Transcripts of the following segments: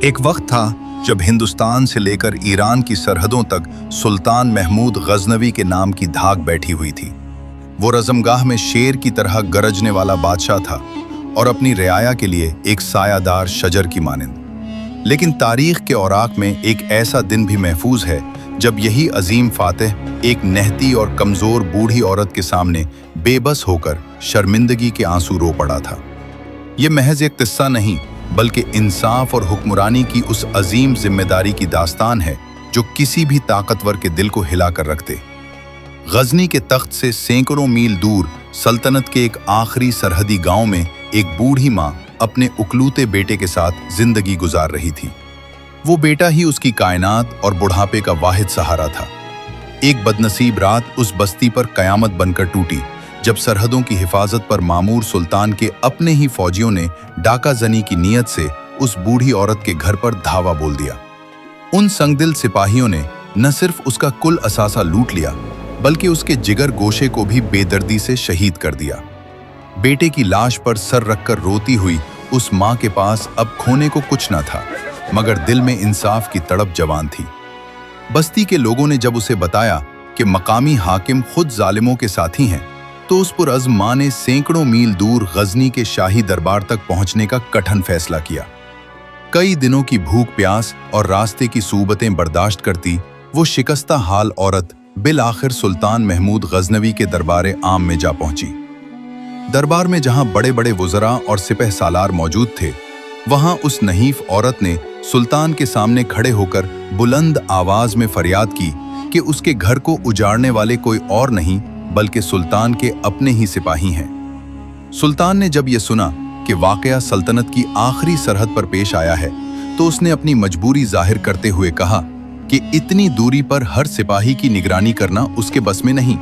एक वक्त था जब हिंदुस्तान से लेकर ईरान की सरहदों तक सुल्तान महमूद गजनवी के नाम की धाक बैठी हुई थी। वो रज़मगाह में शेर की तरह गरजने वाला बादशाह था और अपनी रियाया के लिए एक सायादार शजर की मानिंद। लेकिन तारीख के औराक में एक ऐसा दिन भी महफूज है जब यही अजीम फातिह एक नहती और कमज़ोर बूढ़ी औरत के सामने बेबस होकर शर्मिंदगी के आंसू रो पड़ा था। ये महज एक किस्सा नहीं बल्कि इंसाफ और हुक्मरानी की उस अजीम जिम्मेदारी की दास्तान है जो किसी भी ताकतवर के दिल को हिला कर रखते। गजनी के तख्त से सैकड़ों मील दूर सल्तनत के एक आखिरी सरहदी गांव में एक बूढ़ी माँ अपने उकलूते बेटे के साथ जिंदगी गुजार रही थी। वो बेटा ही उसकी कायनात और बुढ़ापे का वाहिद सहारा था। एक बदनसीब रात उस बस्ती पर कयामत बनकर टूटी जब सरहदों की हिफाजत पर मामूर सुल्तान के अपने ही फौजियों ने डाका जनी की नीयत से उस बूढ़ी औरत के घर पर धावा बोल दिया। उन संगदिल सिपाहियों ने न सिर्फ उसका कुल असासा लूट लिया बल्कि उसके जिगर गोशे को भी बेदर्दी से शहीद कर दिया। बेटे की लाश पर सर रखकर रोती हुई उस माँ के पास अब खोने को कुछ न था मगर दिल में इंसाफ की तड़प जवान थी। बस्ती के लोगों ने जब उसे बताया कि मकामी हाकिम खुद जालिमों के साथी हैं तो उस पुरअज़्म माँ ने सैकड़ों मील दूर गजनी के शाही दरबार तक पहुंचने का कठिन फैसला किया। कई दिनों की भूख प्यास और रास्ते की सूबतें बर्दाश्त करती वो शिकस्ता हाल औरत बिल आखिर सुल्तान महमूद गजनवी के दरबार आम में जा पहुंची। दरबार में जहां बड़े बड़े वुज़रा और सिपह सालार मौजूद थे वहां उस नहीफ औरत ने सुल्तान के सामने खड़े होकर बुलंद आवाज में फरियाद की कि उसके घर को उजाड़ने वाले कोई और नहीं बल्कि सुल्तान के अपने ही सिपाही हैं। सुल्तान ने जब यह सुना कि वाकया सल्तनत की आखिरी सरहद पर पेश आया है तो उसने अपनी मजबूरी जाहिर करते हुए कहा कि इतनी दूरी पर हर सिपाही की निगरानी करना उसके बस में नहीं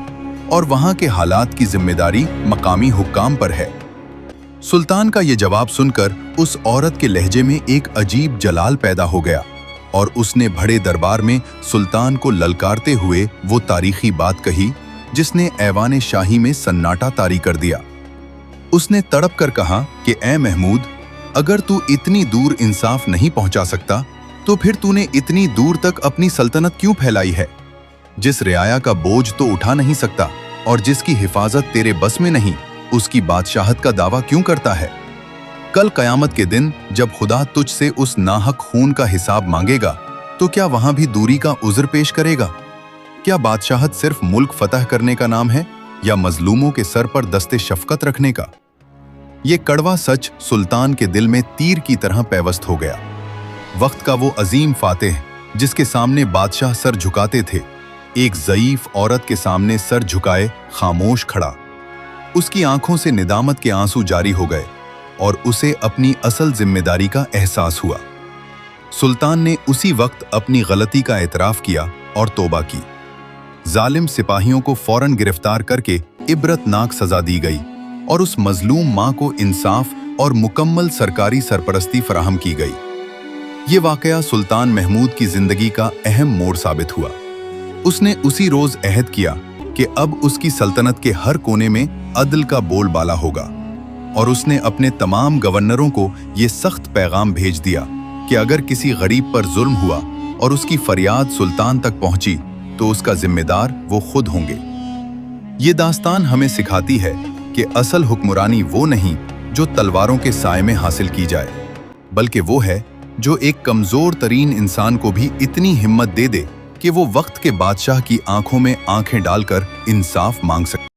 और वहां के हालात की जिम्मेदारी मकामी हुक्काम पर है। सुल्तान का यह जवाब सुनकर उस औरत के लहजे में एक अजीब जलाल पैदा हो गया और उसने बड़े दरबार में सुल्तान को ललकारते हुए वो तारीखी बात कही जिसने ऐवान शाही में सन्नाटा तारी कर दिया। उसने तड़प कर कहा कि ए महमूद, अगर तू इतनी दूर इंसाफ नहीं पहुंचा सकता तो फिर तूने इतनी दूर तक अपनी सल्तनत क्यों फैलाई है? जिस रियाया का बोझ तो उठा नहीं सकता और जिसकी हिफाजत तेरे बस में नहीं उसकी बादशाहत का दावा क्यों करता है? कल कयामत के दिन जब खुदा तुझ से उस नाहक खून का हिसाब मांगेगा तो क्या वहां भी दूरी का उज़्र पेश करेगा? क्या बादशाहत सिर्फ मुल्क फतह करने का नाम है या मजलूमों के सर पर दस्ते शफकत रखने का? ये कड़वा सच सुल्तान के दिल में तीर की तरह पैवस्त हो गया। वक्त का वो अजीम फातिह जिसके सामने बादशाह सर झुकाते थे एक ज़ईफ औरत के सामने सर झुकाए खामोश खड़ा। उसकी आंखों से निदामत के आंसू जारी हो गए और उसे अपनी असल जिम्मेदारी का एहसास हुआ। सुल्तान ने उसी वक्त अपनी गलती का एतराफ किया और तौबा की। जालिम सिपाहियों को फौरन गिरफ्तार करके इबरतनाक सजा दी गई और उस मजलूम मां को इंसाफ और मुकम्मल सरकारी सरपरस्ती फराहम की गई। ये वाकया सुल्तान महमूद की जिंदगी का अहम मोड़ साबित हुआ। उसने उसी रोज अहद किया कि अब उसकी सल्तनत के हर कोने में अदल का बोलबाला होगा और उसने अपने तमाम गवर्नरों को ये सख्त पैगाम भेज दिया कि अगर किसी गरीब पर जुल्म हुआ और उसकी फरियाद सुल्तान तक पहुंची तो उसका जिम्मेदार वो खुद होंगे। ये दास्तान हमें सिखाती है कि असल हुक्मरानी वो नहीं जो तलवारों के साए में हासिल की जाए बल्कि वो है जो एक कमजोर तरीन इंसान को भी इतनी हिम्मत दे दे कि वो वक्त के बादशाह की आंखों में आंखें डालकर इंसाफ मांग सके।